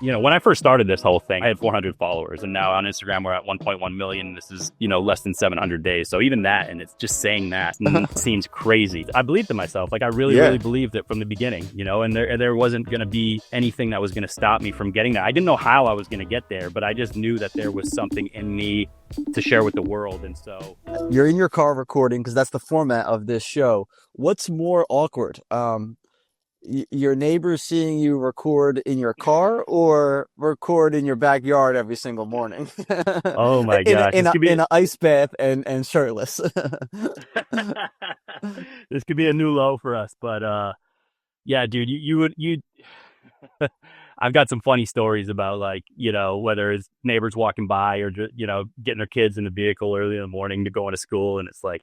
when I first started this whole thing, I had 400 followers, and now on Instagram we're at 1.1 million. This is, less than 700 days. So even that, and it's just saying that seems crazy. I believed in myself. Like I really, Yeah. really believed it from the beginning, and there wasn't going to be anything that was going to stop me from getting that. I didn't know how I was going to get there, but I just knew that there was something in me to share with the world. And so You're in your car recording because that's the format of this show. What's more awkward? Your neighbors seeing you record in your car or record in your backyard every single morning oh my in a, gosh, in this a, could be in an ice bath and shirtless. this could be a new low for us. But yeah, dude, you I've got some funny stories about, like, whether it's neighbors walking by or getting their kids in the vehicle early in the morning to go into school, and it's like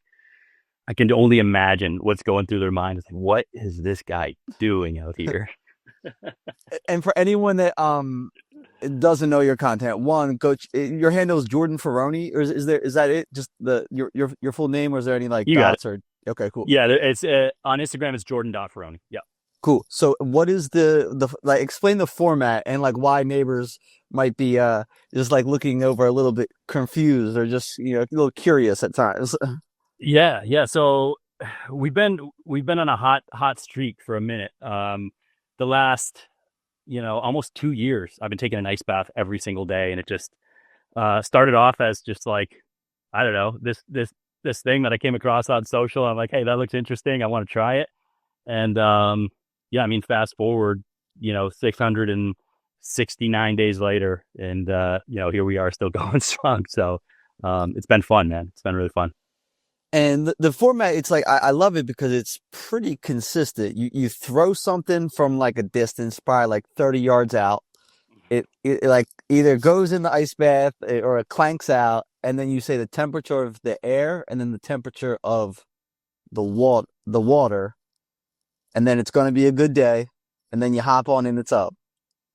I can only imagine what's going through their mind. It's like, what is this guy doing out here? And for anyone that doesn't know your content, one, coach, your handle is Jordan Ferrone, or is that it? Just your full name, or is there any like You got it. dots or okay, cool. Yeah, it's on Instagram. It's Jordan Farrone. Yeah. Cool. So what is the like explain the format and like why neighbors might be just like looking over a little bit confused or just a little curious at times. Yeah. So we've been on a hot streak for a minute. The last almost 2 years, I've been taking an ice bath every single day, and it just started off as just like, I don't know, this thing that I came across on social. I'm like, hey, that looks interesting. I want to try it. And yeah, I mean, fast forward, 669 days later, and here we are still going strong. So it's been fun, man. It's been really fun. And the format, it's like I love it because it's pretty consistent. You throw something from like a distance, probably like 30 yards out. It like either goes in the ice bath or it clanks out, and then you say the temperature of the air and then the temperature of the water, and then it's going to be a good day, and then you hop on and it's up.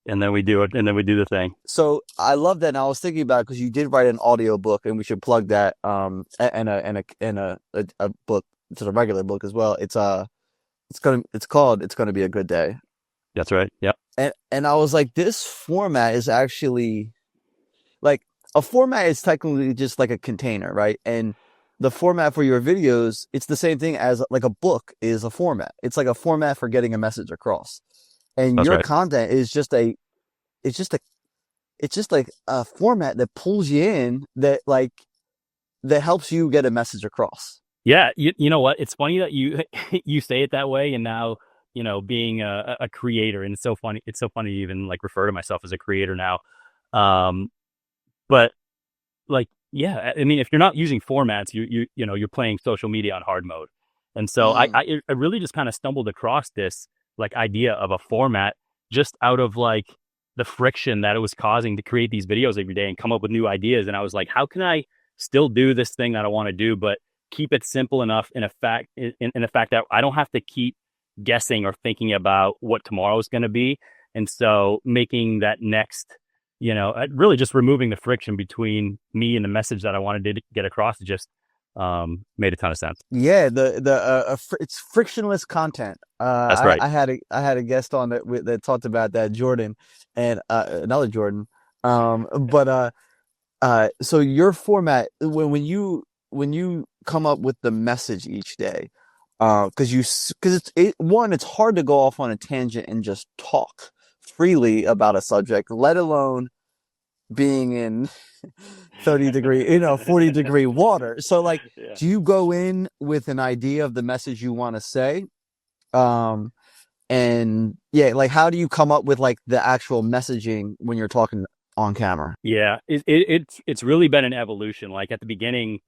And then we do it, and then we do the thing. So I love that. And I was thinking about it because you did write an audio book, and we should plug that and a book, to the regular book as well. It's gonna be a good day. That's right. Yep. And I was like, this format is actually like a format is technically just like a container, right? And the format for your videos, it's the same thing as like a book is a format. It's like a format for getting a message across. And That's your right. content is it's just a it's just like a format that pulls you in that helps you get a message across. Yeah. You know what? It's funny that you you say it that way, and now being a creator, and it's so funny. It's so funny to even like refer to myself as a creator now. Um, but like, yeah, I mean, if you're not using formats, you're playing social media on hard mode. And so I Mm. I, I really just kind of stumbled across this like idea of a format just out of like the friction that it was causing to create these videos every day and come up with new ideas. And I was like, how can I still do this thing that I want to do, but keep it simple enough in the fact that I don't have to keep guessing or thinking about what tomorrow is going to be. And so making that next, really just removing the friction between me and the message that I wanted to get across just made a ton of sense. Yeah, it's frictionless content. That's right. I had a guest on that talked about that, Jordan, and another Jordan. So your format when you come up with the message each day, because it's hard to go off on a tangent and just talk freely about a subject, let alone being in 30-degree, 40-degree water. So like, Yeah. do you go in with an idea of the message you want to say? Um, and yeah, like how do you come up with like the actual messaging when you're talking on camera? Yeah, it's really been an evolution. Like at the beginning,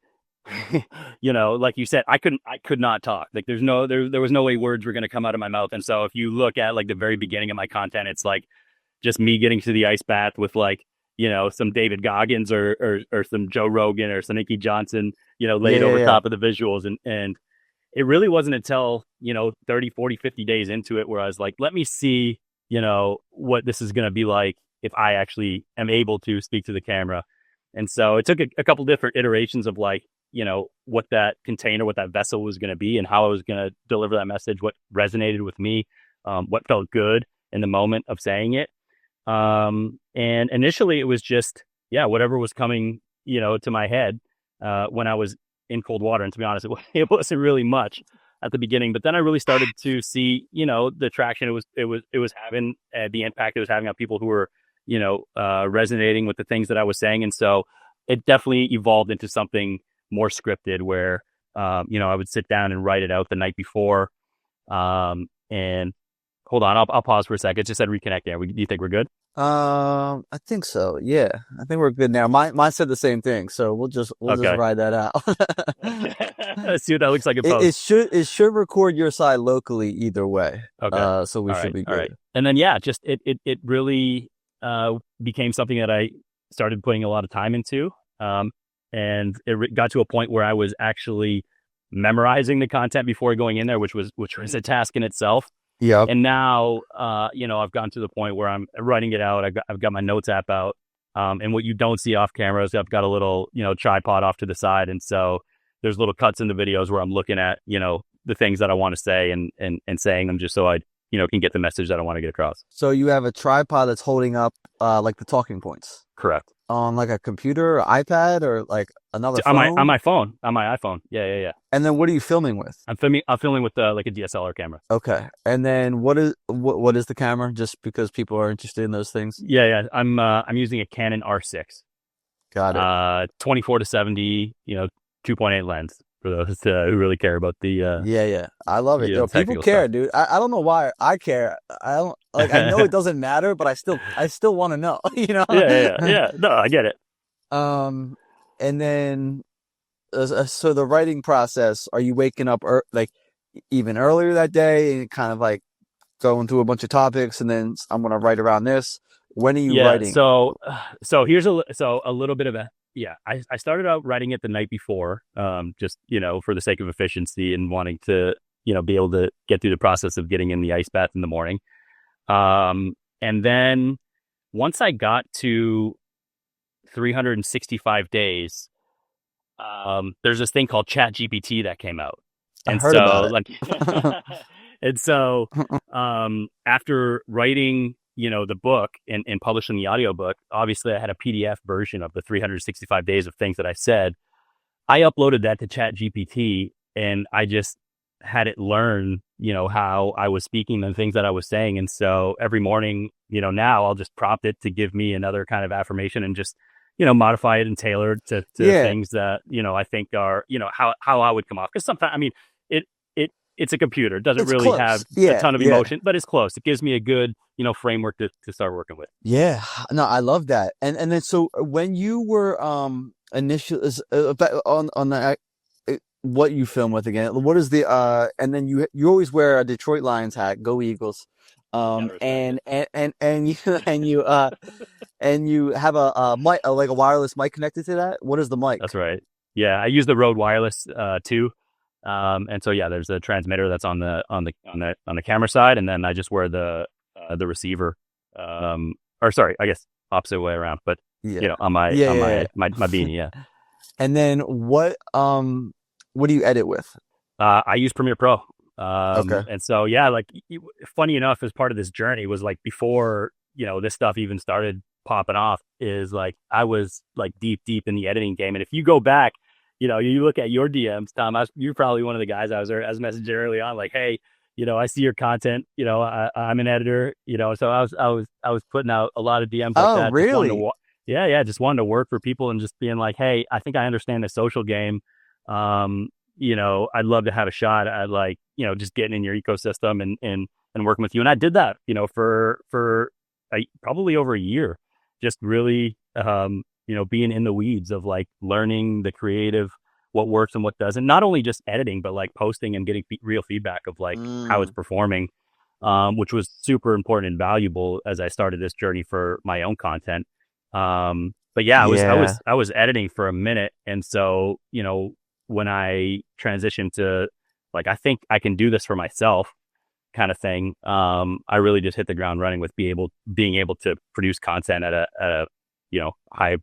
like you said, I could not talk. Like there was no way words were going to come out of my mouth. And so if you look at like the very beginning of my content, it's like just me getting to the ice bath with like, some David Goggins or some Joe Rogan or some Nikki Johnson, Yeah, laid yeah, over yeah. top of the visuals. And it really wasn't until, 30, 40, 50 days into it where I was like, let me see, what this is going to be like if I actually am able to speak to the camera. And so it took a couple different iterations of like, what that container, what that vessel was going to be and how I was going to deliver that message, what resonated with me, what felt good in the moment of saying it. And initially it was just, yeah, whatever was coming, to my head, when I was in cold water. And to be honest, it wasn't really much at the beginning, but then I really started to see, the traction it was having, the impact it was having on people who were, resonating with the things that I was saying. And so it definitely evolved into something more scripted where, I would sit down and write it out the night before. And hold on, I'll pause for a second. It just said reconnect there. Do you think we're good? I think so. Yeah, I think we're good now. Mine said the same thing, so we'll just Okay. ride that out. Let's see what that looks like in It post. should record your side locally either way. Okay. So we All should right. be All right. good. And then, yeah, just it really became something that I started putting a lot of time into. And it got to a point where I was actually memorizing the content before going in there, which was a task in itself. Yep. And now, I've gotten to the point where I'm writing it out. I've got my notes app out. And what you don't see off camera is I've got a little, tripod off to the side. And so there's little cuts in the videos where I'm looking at, the things that I want to say and saying them just so I, can get the message that I want to get across. So you have a tripod that's holding up like the talking points Correct. on like a computer, or iPad, or like another On phone. my phone, on my iPhone. Yeah, yeah, yeah. And then what are you filming with? I'm filming with like a DSLR camera. Okay. And then what is the camera? Just because people are interested in those things. Yeah, yeah. I'm using a Canon R6, Got it. 24 to 70, 2.8 lens for those who really care about the Yeah, yeah. I love it. Yo, people technical care, stuff. dude. I don't know why I care. I don't like I know it doesn't matter, but I still want to know, you know? Yeah, yeah, yeah, yeah. No, I get it. Um and then so the writing process, are you waking up like even earlier that day and kind of like going through a bunch of topics and then I'm going to write around this? When are you Yeah. writing? So a little bit of a yeah. I started out writing it the night before, just for the sake of efficiency and wanting to be able to get through the process of getting in the ice bath in the morning. And then once I got to 365 days, there's this thing called ChatGPT that came out. I And heard about so it. like and so after writing, the book and publishing the audiobook, obviously I had a PDF version of the 365 days of things that I said. I uploaded that to ChatGPT and I just had it learn, how I was speaking and things that I was saying. And so every morning, now I'll just prompt it to give me another kind of affirmation and just, modify it and tailor it to Yeah, things that, I think are, how I would come off. Because sometimes, I mean, it, it's a computer. It doesn't it's really have close. a Yeah, ton of yeah. emotion, but it's close. It gives me a good, framework to start working with. Yeah, no, I love that. And then so when you were initially on the what you film with again? What is the and then you always wear a Detroit Lions hat, go Eagles. Gotta respect it. And you and you have a mic, like a wireless mic connected to that. What is the mic? That's right. Yeah, I use the Rode Wireless too. And so yeah, there's a transmitter that's on the camera side, and then I just wear the receiver. Or sorry, I guess opposite way around, but Yeah. on my Yeah, on yeah, my yeah. my beanie, yeah. And then what do you edit with? I use Premiere Pro. Okay. And so yeah, like funny enough, as part of this journey was like before this stuff even started popping off, is like I was like deep in the editing game, and if you go back, you look at your DMs, Tom. You're probably one of the guys I was messaging early on, like, hey, I see your content. I'm an editor. So I was putting out a lot of DMs like Oh, that, just wanting to, really? yeah, yeah, just wanting to work for people and just being like, hey, I think I understand the social game. I'd love to have a shot at like, just getting in your ecosystem and working with you. And I did that, for probably over a year, just really, being in the weeds of like learning the creative, what works and what doesn't, not only just editing, but like posting and getting real feedback of like how it's Mm, performing, which was super important and valuable as I started this journey for my own content. But yeah, I was, I yeah. was, I was editing for a minute. And so, when I transitioned to like, I think I can do this for myself kind of thing. I really just hit the ground running with being able to produce content at a high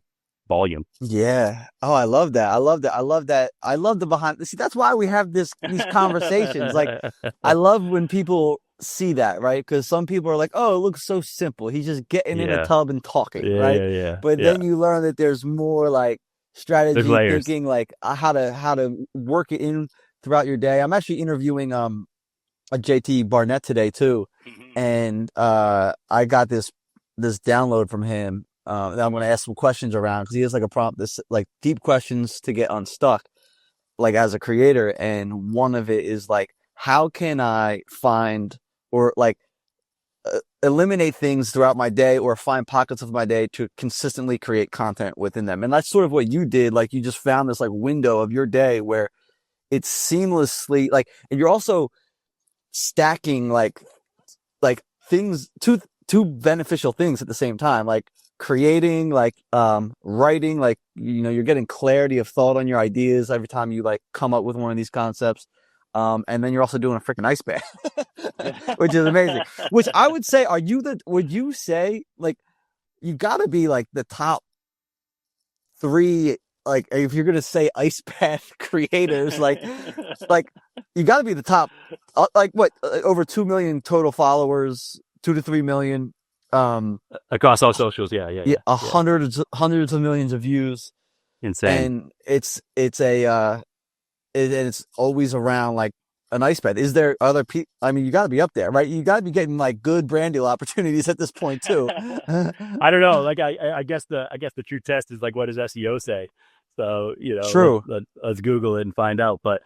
volume. Yeah. Oh, I love that. I love that. I love that. I love the behind. See, that's why we have these conversations. Like, I love when people see that, right? Because some people are like, oh, it looks so simple. He's just getting in a Yeah. tub and talking, Yeah. right? Yeah. Yeah. But Yeah. then you learn that there's more like There's strategy layers. thinking, like how to work it in throughout your day. I'm actually interviewing a JT Barnett today too, and I got this download from him that I'm going to ask some questions around because he has like a prompt, this like deep questions to get unstuck, like as a creator, and one of it is like, how can I find or like eliminate things throughout my day or find pockets of my day to consistently create content within them. And that's sort of what you did. Like you just found this like window of your day where it's seamlessly like, and you're also stacking like things, two beneficial things at the same time, like creating, like writing, like you're getting clarity of thought on your ideas every time you like come up with one of these concepts, and then you're also doing a freaking ice bath, which is amazing. Which I would say, would you say like you got to be like the top three, like if you're gonna say ice bath creators, like you got to be the top, like what, over 2 million total followers, 2 to 3 million, um, Across all socials. Yeah. Yeah. yeah, Yeah. Yeah. hundreds of millions of views, Insane. and and it's always around like an ice bath. Is there other people? I mean, you got to be up there, right? You got to be getting like good brand deal opportunities at this point too. I don't know. Like I guess the true test is like what does SEO say? So True. let's Google it and find out. But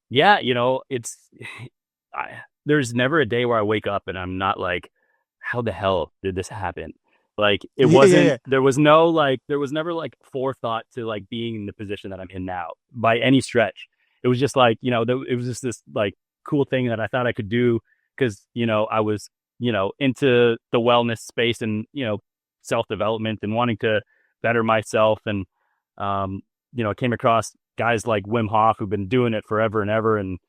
yeah, it's there's never a day where I wake up and I'm not like, how the hell did this happen? Like it Yeah, yeah, wasn't. yeah, There was never like forethought to like being in the position that I'm in now by any stretch. It was just like it was just this like cool thing that I thought I could do because I was into the wellness space and, self development and wanting to better myself. And, I came across guys like Wim Hof who've been doing it forever and ever and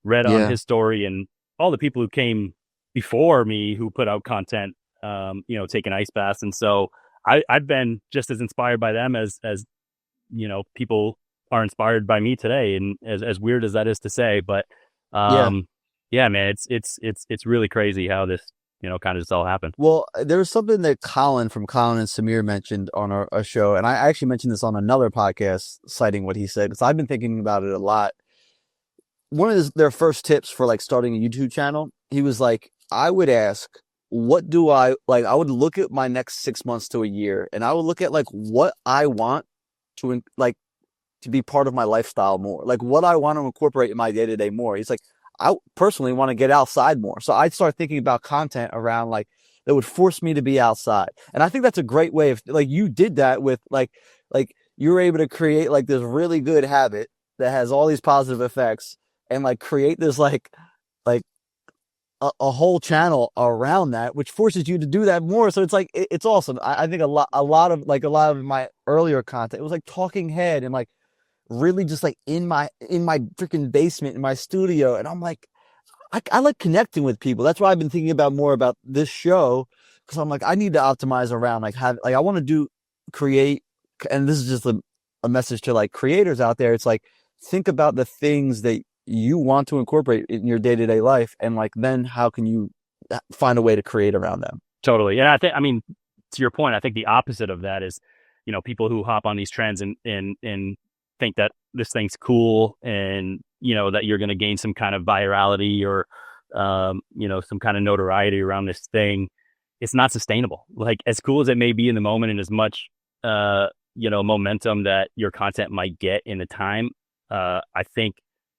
read on yeah, his story and all the people who came before me who put out content, taking ice baths. And so I've been just as inspired by them as, people are inspired by me today. And as weird as that is to say, but, yeah. um, yeah, man, it's really crazy how this, kind of just all happened. Well, there was something that Colin and Samir mentioned on our show, and I actually mentioned this on another podcast, citing what he said, because I've been thinking about it a lot. One of their first tips for like starting a YouTube channel, he was like, I would ask, what do I like? I would look at my next 6 months to a year, and I would look at like what I want to like to be part of my lifestyle more, like what I want to incorporate in my day to day more. He's like, I personally want to get outside more. So I'd start thinking about content around like that would force me to be outside. And I think that's a great way of like you did that with like you were able to create like this really good habit that has all these positive effects and like create this like a whole channel around that, which forces you to do that more. So it's like it's awesome. I think a lot of my earlier content, it was like talking head and like really just like in my freaking basement in my studio, and I'm like, I like connecting with people. That's why I've been thinking about more about this show, because I'm like, I need to optimize around like have like I want to do create, and this is just a message to like creators out there. It's like think about the things that you want to incorporate in your day-to-day life, and like then how can you find a way to create around them. Totally. And I mean, to your point, I think the opposite of that is, people who hop on these trends and think that this thing's cool and, that you're going to gain some kind of virality or, some kind of notoriety around this thing. It's not sustainable. Like as cool as it may be in the moment and as much, momentum that your content might get in the time. I think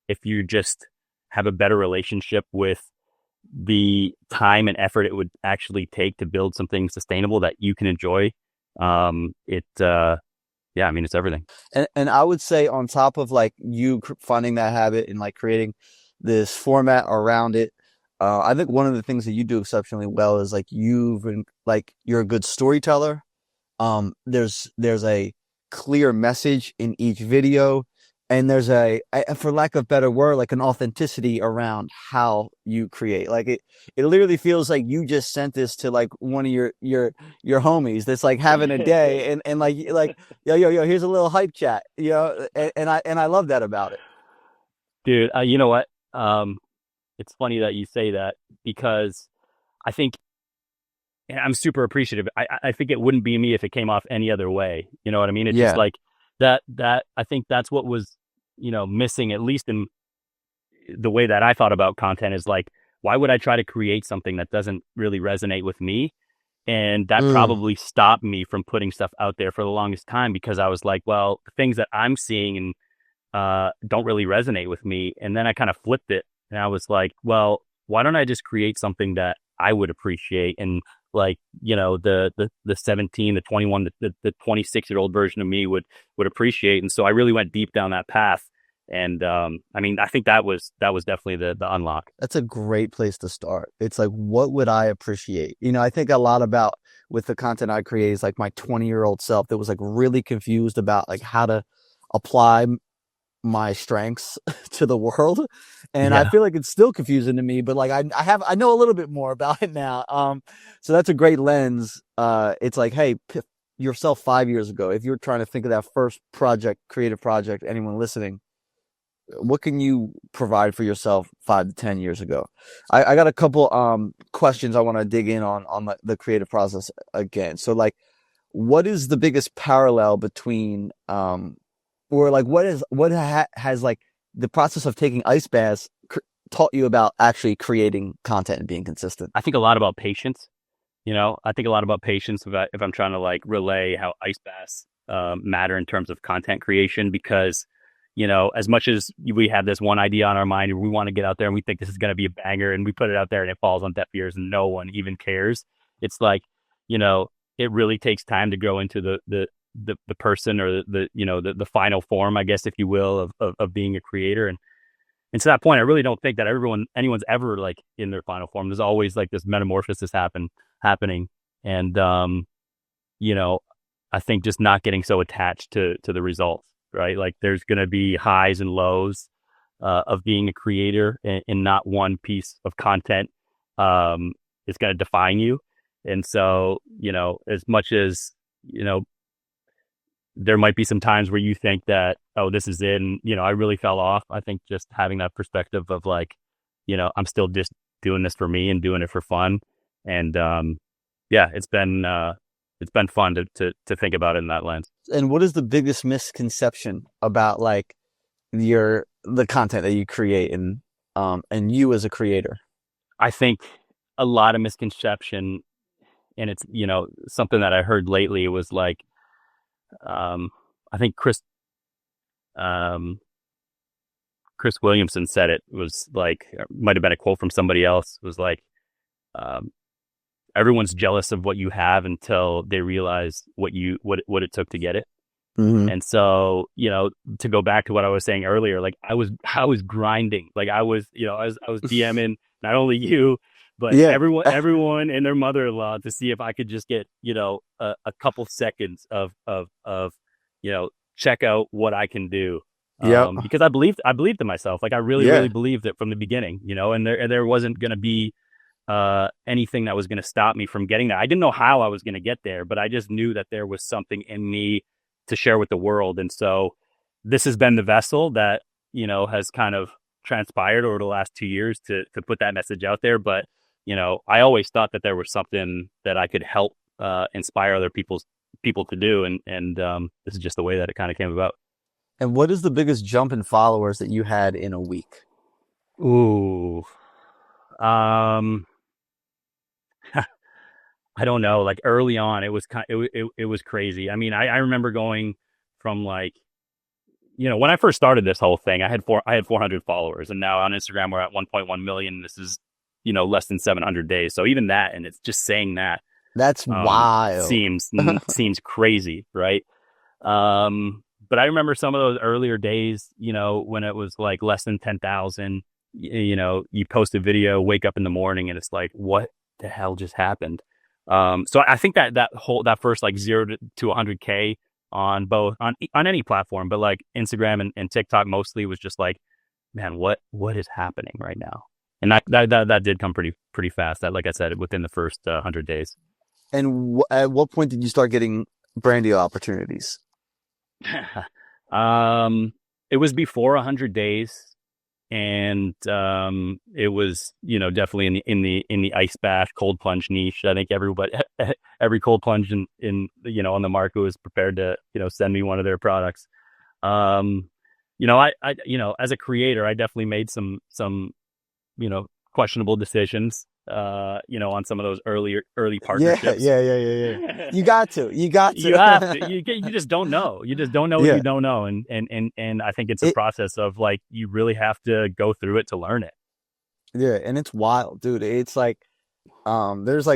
if you just have a better relationship with the time and effort it would actually take to build something sustainable that you can enjoy. Yeah, I mean, it's everything. And I would say on top of like you finding that habit and like creating this format around it, I think one of the things that you do exceptionally well is like you've been like you're a good storyteller. There's a clear message in each video, and there's for lack of better word, like an authenticity around how you create. Like it literally feels like you just sent this to like one of your homies that's like having a day, and like yo, here's a little hype chat, and I love that about it. Dude, you know what? Um, it's funny that you say that because I think, and I'm super appreciative. I think it wouldn't be me if it came off any other way. You know what I mean? It's just Yeah. like that I think that's what was, missing, at least in the way that I thought about content, is like, why would I try to create something that doesn't really resonate with me? And that Mm. probably stopped me from putting stuff out there for the longest time, because I was like, well, the things that I'm seeing and don't really resonate with me. And then I kind of flipped it and I was like, well, why don't I just create something that I would appreciate? And like, the 17, the 21, the 26-year-old version of me would appreciate. And so I really went deep down that path. And I mean, I think that was definitely the unlock. That's a great place to start. It's like, what would I appreciate? I think a lot about with the content I create is like my 20-year-old self that was like really confused about like how to apply my strengths to the world. And I Yeah. feel like it's still confusing to me, but like I know a little bit more about it now. So that's a great lens. It's like, hey, yourself 5 years ago, if you're trying to think of that first project, creative project, anyone listening, what can you provide for yourself 5 to 10 years ago? I got a couple questions I want to dig in on the creative process again. So like, what is the biggest parallel between or like has like the process of taking ice baths taught you about actually creating content and being consistent? I think a lot about patience. I think a lot about patience if I'm trying to like relay how ice baths matter in terms of content creation, because, as much as we have this one idea on our mind and we want to get out there and we think this is going to be a banger and we put it out there and it falls on deaf ears and no one even cares. It's like, you know, it really takes time to grow into the person, or the final form, I guess, if you will, of being a creator. And to that point, I really don't think that anyone's ever like in their final form. There's always like this metamorphosis happening. And you know, I think just not getting so attached to the results, right? Like there's gonna be highs and lows of being a creator, and not one piece of content is gonna define you. And so, as much as, there might be some times where you think that, oh, this is it, and I really fell off. I think just having that perspective of like, I'm still just doing this for me and doing it for fun. And yeah, it's been fun to think about it in that lens. And what is the biggest misconception about like the content that you create and you as a creator? I think a lot of misconception, and it's, something that I heard lately was like, I think um Chris Williamson said, it was like, might have been a quote from somebody else. It was like, um, everyone's jealous of what you have until they realize what it took to get it. Mm-hmm. And so, to go back to what I was saying earlier, like I was grinding, like I was DMing not only you, but Yeah. everyone and their mother-in-law, to see if I could just get, a couple seconds of, check out what I can do. Yep. Because I believed in myself. Like I really, really Yeah. believed it from the beginning, and there wasn't going to be anything that was going to stop me from getting there. I didn't know how I was going to get there, but I just knew that there was something in me to share with the world. And so this has been the vessel that, has kind of transpired over the last 2 years to put that message out there. But, I always thought that there was something that I could help inspire other people to do. And this is just the way that it kind of came about. And what is the biggest jump in followers that you had in a week? Ooh. Um, I don't know. Like early on, it was it was crazy. I mean, I remember going from like, when I first started this whole thing, I had 400 followers, and now on Instagram we're at 1.1 million. This is, less than 700 days. So even that, and it's just saying that, That's wild. seems crazy, right? But I remember some of those earlier days, when it was like less than 10,000. You post a video, wake up in the morning, and it's like, what the hell just happened? So I think that first like 0 to 100K on both on any platform, but like Instagram and TikTok mostly, was just like, man, what is happening right now? And that did come pretty fast. That, like I said, within the first 100 days. And at what point did you start getting brand deal opportunities? um, it was before 100 days. and it was, definitely in the ice bath cold plunge niche. I think everybody, every cold plunge on the market was prepared to send me one of their products. um as a creator, I definitely made some questionable decisions, on some of those early Yeah, partnerships. yeah. You got You have to, to. you just don't know. You just don't know what you Yeah, don't know. And I think it's a it, process of like, you really have to go through it to learn it. yeah, and it's wild, dude. It's like, there's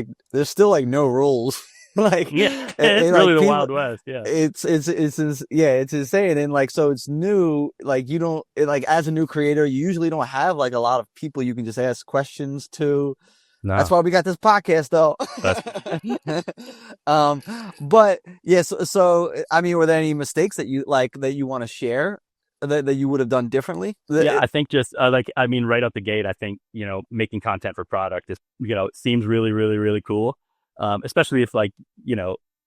still like no rules. Like, Yeah. It's really like the people, Wild West. Yeah. yeah, it's insane. And like, so it's new. Like, you don't, like, as a new creator, you usually don't have like a lot of people you can just ask questions to. That's No, why we got this podcast, though. that's, um, but yeah, so I mean, were there any mistakes that you want to share that you would have done differently? yeah, I think just like, I mean, right out the gate, I think, making content for product is, it seems really, really, really cool. Especially if like,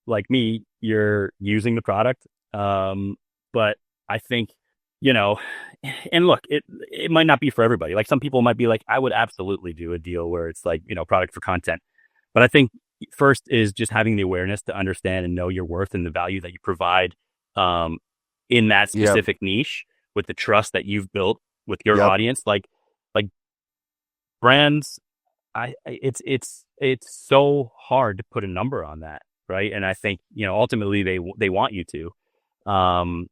like me, you're using the product. But I think, you know, and look, it might not be for everybody. Like, some people might be like, I would absolutely do a deal where it's like, product for content. But I think first is just having the awareness to understand and know your worth and the value that you provide, um, in that Yep, specific niche, with the trust that you've built with your yep. audience. Like brands, it's so hard to put a number on that, right? And I think, ultimately they want you to, and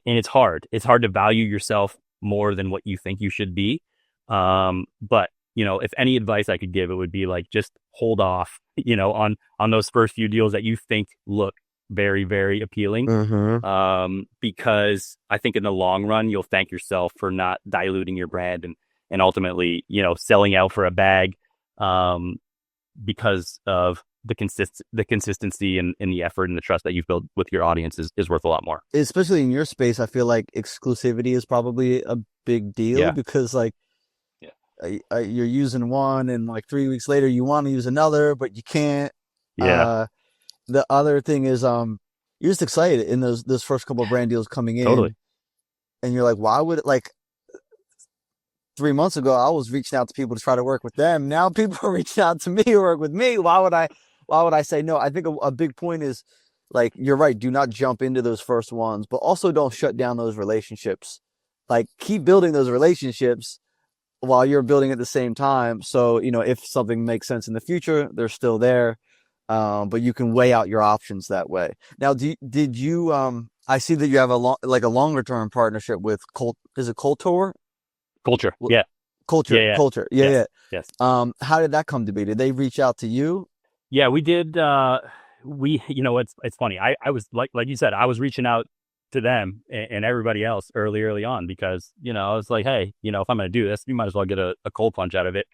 it's hard. It's hard to value yourself more than what you think you should be. But if any advice I could give, it would be like, just hold off, on those first few deals that you think look very, very appealing. Mm-hmm. Because I think in the long run, you'll thank yourself for not diluting your brand, and ultimately, selling out for a bag, um, because of the consistency and the effort and the trust that you've built with your audience is worth a lot more. Especially in your space, I feel like exclusivity is probably a big deal Yeah. because like Yeah. you're using one and like 3 weeks later you want to use another, but you can't. Yeah. Uh, the other thing is, you're just excited in those first couple of brand deals coming Totally. in, and you're like, why would it like 3 months ago I was reaching out to people to try to work with them. Now people are reaching out to me to work with me. Why would I say no? I think a big point is like, you're right. Do not jump into those first ones, but also don't shut down those relationships. Like, keep building those relationships while you're building at the same time. So, if something makes sense in the future, they're still there. But you can weigh out your options that way. Now, did you, I see that you have a longer term partnership with Colt. Is it Coltor? Culture. Yeah. Yeah. Culture, Yeah. culture. Yeah, Yes. yeah. Yes. How did that come to be? Did they reach out to you? Yeah, we did. It's funny. I was like you said, I was reaching out to them and everybody else early on, because, I was like, hey, if I'm going to do this, you might as well get a cold plunge out of it.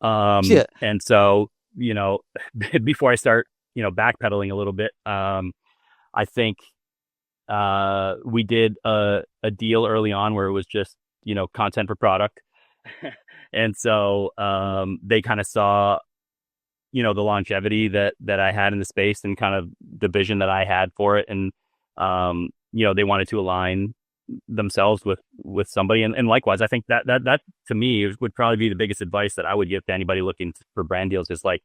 Yeah. And so, before I start, backpedaling a little bit, I think, we did a deal early on where it was just, content for product. And so, they kind of saw, the longevity that I had in the space, and kind of the vision that I had for it. And, they wanted to align themselves with somebody. And likewise, I think that to me would probably be the biggest advice that I would give to anybody looking for brand deals, is like,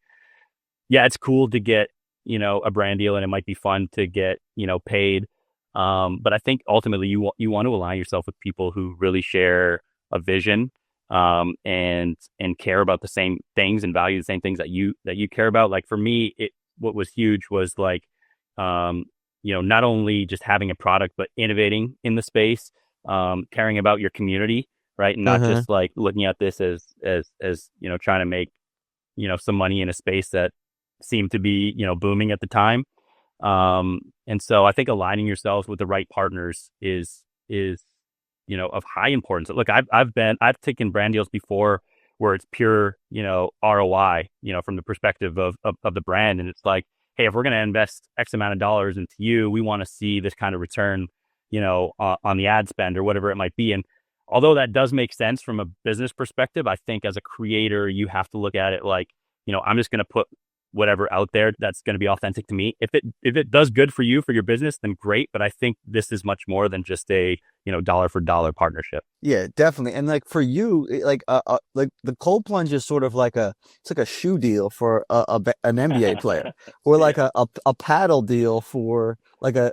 yeah, it's cool to get, a brand deal, and it might be fun to get, paid. But I think ultimately you want to align yourself with people who really share a vision, and care about the same things and value the same things that you care about. Like, for me, what was huge was like, um, not only just having a product, but innovating in the space, caring about your community, right? And not Uh-huh. just like looking at this as trying to make, some money in a space that seemed to be, booming at the time. And so I think aligning yourselves with the right partners is of high importance. Look, I've taken brand deals before where it's pure, ROI, from the perspective of the brand. And it's like, hey, if we're going to invest X amount of dollars into you, we want to see this kind of return, on the ad spend or whatever it might be. And although that does make sense from a business perspective, I think as a creator, you have to look at it like, I'm just going to put whatever out there that's going to be authentic to me. If it does good for you, for your business, then great. But I think this is much more than just a, dollar for dollar partnership. Yeah, definitely. And like for you, like the cold plunge is sort of like it's like a shoe deal for an NBA player, or like Yeah. a paddle deal for like a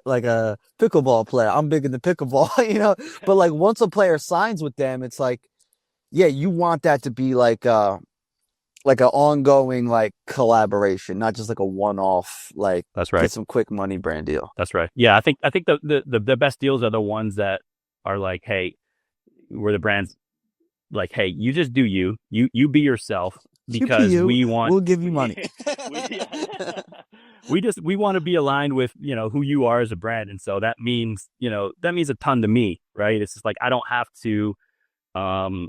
pickleball player. I'm big into pickleball, but like once a player signs with them, it's like, yeah, you want that to be like an ongoing like collaboration, not just like a one-off, like That's get right. some quick money brand deal. That's right. Yeah. I think the best deals are the ones that are like, hey, where the brand's like, hey, you just do you be yourself because QPU, we want we'll give you money. we we want to be aligned with, who you are as a brand. And so that means, that means a ton to me, right? It's just like, I don't have to um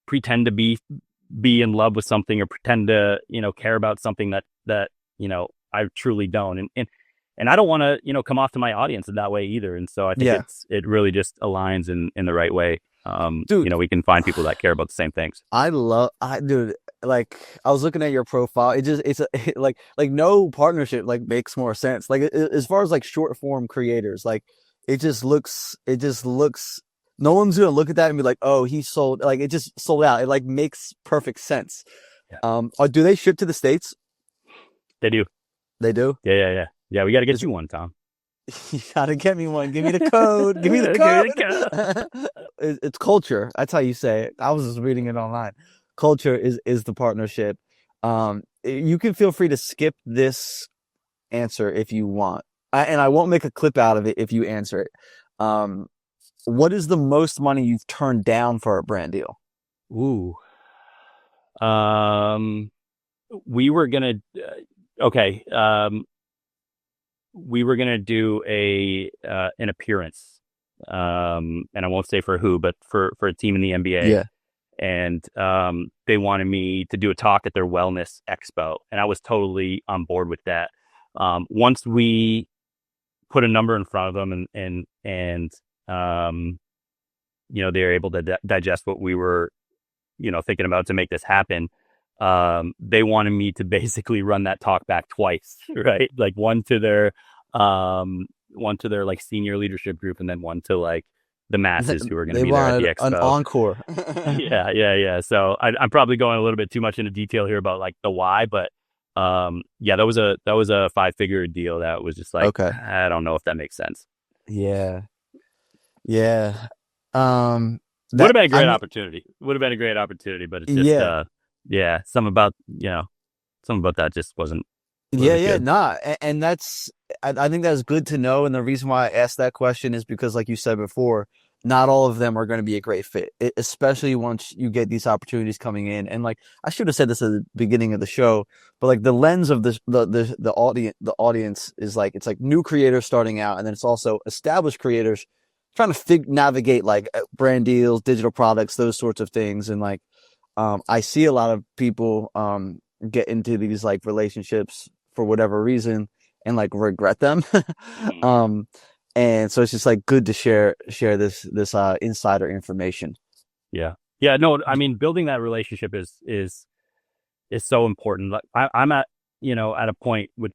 pretend to be in love with something, or pretend to, care about something that I truly don't. And I don't want to, come off to my audience in that way either. And so I think Yeah, it really just aligns in the right way. dude. We can find people that care about the same things. Dude, like I was looking at your profile. Like no partnership like makes more sense. Like as far as like short form creators, like it just looks, no one's gonna look at that and be like, oh, he sold, like it just sold out. It like makes perfect sense. Yeah, Or do they ship to the States? they do. They do? Yeah. We got to get Is you one, Tom. You gotta get me one. Give me the code. Give me the Give me the code. It's culture. That's how you say it. I was just reading it online. Culture is the partnership. You can feel free to skip this answer if you want, and I won't make a clip out of it if you answer it. What is the most money you've turned down for a brand deal? Ooh. Um, we were gonna okay. We were gonna do a an appearance, and I won't say for who, but for a team in the NBA. Yeah. And they wanted me to do a talk at their wellness expo, and I was totally on board with that. Once we put a number in front of them, and they were able to digest what we were, thinking about to make this happen. They wanted me to basically run that talk back twice, right? Like one to their like senior leadership group, and then one to like the masses who are going to They be there at the wanted an expo. encore. Yeah. So I'm probably going a little bit too much into detail here about like the why, but yeah, that was a 5-figure deal that was just like, Okay. I don't know if that makes sense. Yeah. Yeah. Um, Would have that been a I great mean, opportunity. Would have been a great opportunity, but it's just yeah. yeah, something about that just Yeah, wasn't yeah, good. nah, and I think that's good to know. And the reason why I asked that question is because, like you said before, not all of them are going to be a great fit, especially once you get these opportunities coming in. And like I should have said this at the beginning of the show, but like the lens of the audience is like, it's like new creators starting out, and then it's also established creators trying to navigate like brand deals, digital products, those sorts of things. And like I see a lot of people get into these like relationships for whatever reason and like regret them. Mhm. um and so it's just like good to share this insider information. Yeah. No, I mean, building that relationship is so important. Like I'm at, at a point with,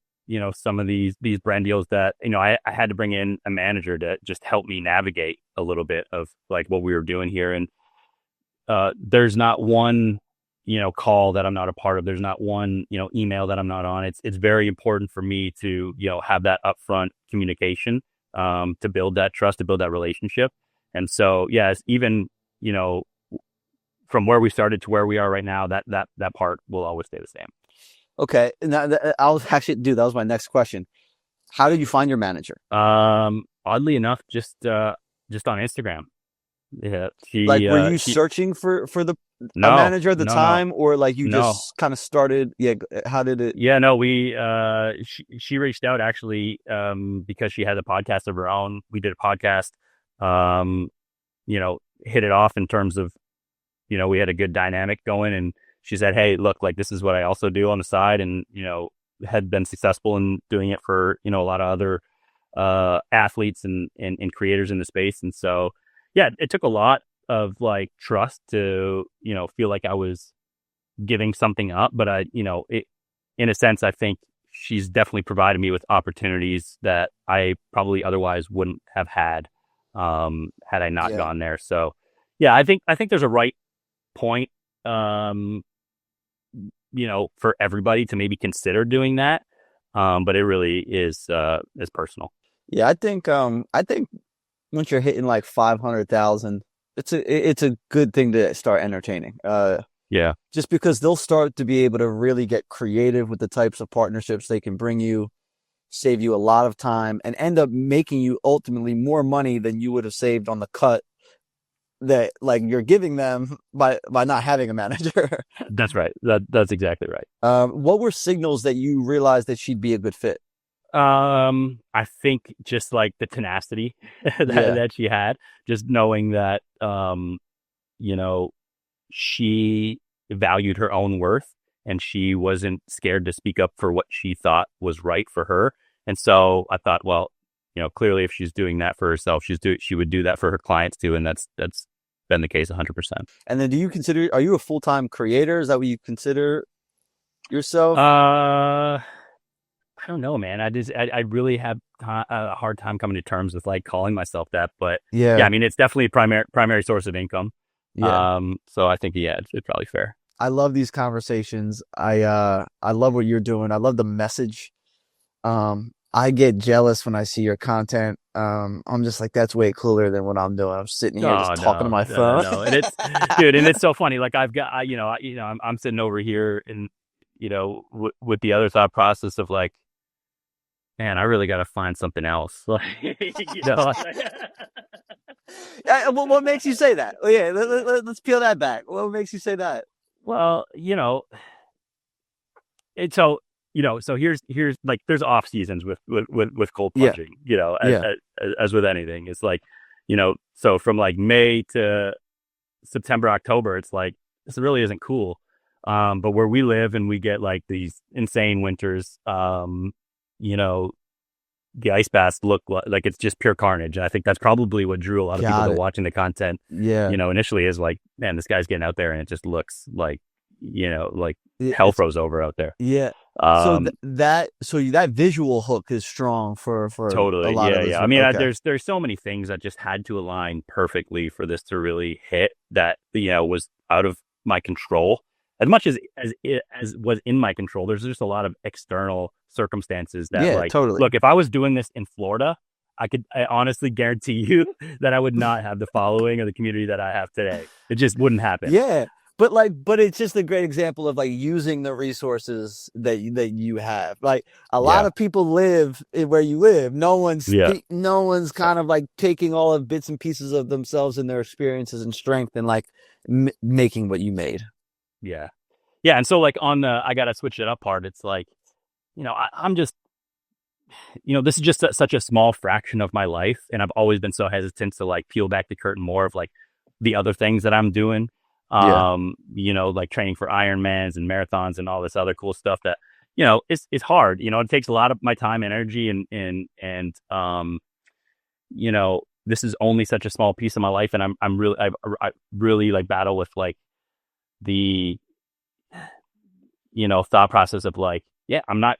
some of these brand deals that, I had to bring in a manager to just help me navigate a little bit of like what we were doing here. And there's not one, call that I'm not a part of. There's not one, email that I'm not on. It's very important for me to, have that upfront communication, to build that trust, to build that relationship. And so, yeah, it's even, you know, from where we started to where we are right now, that part will always stay the same. Okay, now I'll actually do, that was my next question. How did you find your manager? Oddly enough, just on Instagram. Yeah, Like, were you she searching for the a no, manager at the no, no, time, or like you no. just kind of started? Yeah, how did it? Yeah, no, she reached out actually, because she had a podcast of her own. We did a podcast, um, hit it off in terms of, we had a good dynamic going, and she said, "Hey, look, like this is what I also do on the side," and had been successful in doing it for a lot of other athletes and creators in the space. And so, yeah, it took a lot of like trust to feel like I was giving something up, but in a sense, I think she's definitely provided me with opportunities that I probably otherwise wouldn't have had, had I not Yeah. gone there. So, yeah, I think there's a right point, um, for everybody to maybe consider doing that. But it really is personal. Yeah, I think once you're hitting like 500,000, it's a good thing to start entertaining. Yeah, Just because they'll start to be able to really get creative with the types of partnerships they can bring you, save you a lot of time, and end up making you ultimately more money than you would have saved on the cut that like you're giving them by not having a manager. that's right. That's exactly right. What were signals that you realized that she'd be a good fit? I think just like the tenacity Yeah, that she had, just knowing that, you know, she valued her own worth and she wasn't scared to speak up for what she thought was right for her. And so I thought, well, clearly if she's doing that for herself, she would do that for her clients too. And that's been the case 100%. and then are you a full-time creator? Is that what you consider yourself? I don't know, man. I really have a hard time coming to terms with like calling myself that, but yeah, I Yeah, mean, it's definitely a primary source of income. yeah. So I think, yeah, it's probably fair. I love these conversations. I love what you're doing. I love the message. I get jealous when I see your content. I'm just like, that's way cooler than what I'm doing. I'm sitting here just Oh talking to no, my no, no, phone. no. And it's, dude, and it's so funny. Like I've got, I'm sitting over here and, with the other thought process of like, man, I really got to find something else. Like, Yeah, what makes you say that? Oh, yeah, let's peel that back. What makes you say that? well, it's so here's like, there's off seasons with cold Yeah, plunging, yeah, as with anything. It's like, so from like May to September, October, it's like, this really isn't cool. But where we live and we get like these insane winters, you know, the ice baths look like it's just pure carnage. And I think that's probably what drew a lot of people got to it. watching the content, Yeah, initially, is like, man, this guy's getting out there and it just looks like hell it's froze over out there. yeah. So Um, that visual hook is strong for a Totally. lot of Yeah. us. Yeah. I mean, Okay. there's so many things that just had to align perfectly for this to really hit that, was out of my control. As much as was in my control, there's just a lot of external circumstances that, Yeah, like, totally. look, if I was doing this in Florida, I honestly guarantee you that I would not have the following or the community that I have today. It just wouldn't happen. Yeah, but it's just a great example of like using the resources that you have. Like a lot Yeah. of people live where you live. Yeah. No one's kind of like taking all of bits and pieces of themselves and their experiences and strength and like making what you made. Yeah. Yeah. And so, like, on the I gotta switch it up part, it's like, I'm just, this is just such a small fraction of my life. And I've always been so hesitant to like peel back the curtain more of like the other things that I'm doing. Yeah, Like training for Ironmans and marathons and all this other cool stuff that, it's hard. It takes a lot of my time, energy, and this is only such a small piece of my life. And I really like battle with like the, thought process of like, yeah, I'm not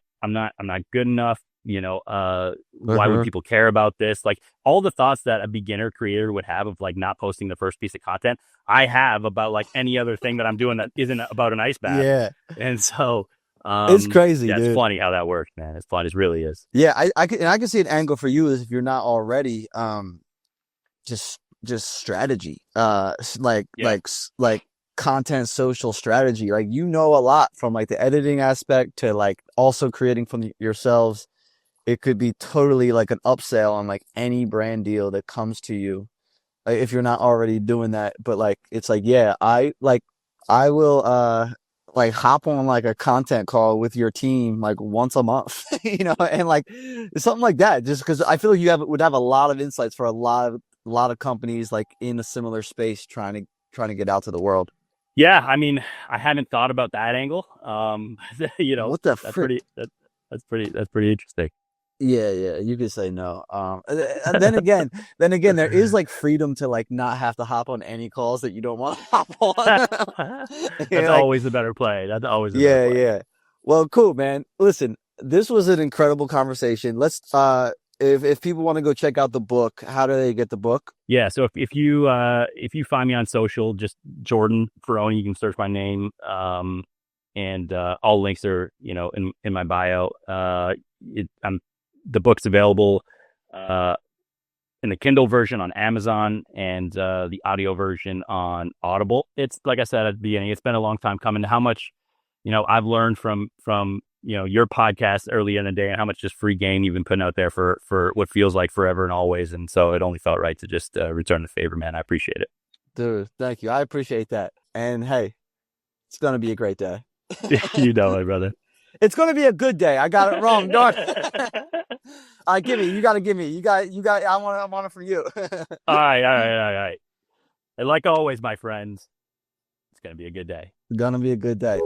good enough. Why would uh-huh. people care about this? Like, all the thoughts that a beginner creator would have of like not posting the first piece of content, I have about like any other thing that I'm doing that isn't about an ice bath. Yeah, And so, it's crazy, yeah, it's dude. funny how that works, man. It's fun. It really is. Yeah, I can see an angle for you is if you're not already just strategy Yeah. like content social strategy, like you know a lot from like the editing aspect to like also creating from yourselves. It could be totally like an upsell on like any brand deal that comes to you, like, if you're not already doing that. But like it's like, yeah, I will like hop on like a content call with your team like once a month, and like something like that, just because I feel like would have a lot of insights for a lot of companies like in a similar space trying to get out to the world. Yeah. I mean, I hadn't thought about that angle. What the That's frick? that's pretty interesting. Yeah, yeah, you could say no. And then again, there is like freedom to like not have to hop on any calls that you don't want to hop on. That's Like, always a better play. That's always a better yeah, play. yeah. Well, cool, man. Listen, this was an incredible conversation. Let's if people want to go check out the book, how do they get the book? Yeah. So if you find me on social, just Jordan FERRONE, you can search my name. And all links are, in my bio. The book's available in the Kindle version on Amazon, and the audio version on Audible. It's like I said at the beginning, it's been a long time coming. How much, I've learned from your podcast early in the day, and how much just free game you've been putting out there for what feels like forever and always. And so it only felt right to just return the favor, man. I appreciate it. Dude, thank you. I appreciate that. And hey, it's gonna be a great day. You know it, brother. It's gonna be a good day. I got it wrong, darn. All right, give me. You gotta give me. You got. I want it from you. All right, all right, all right. And like always, my friends, it's gonna be a good day. Gonna be a good day.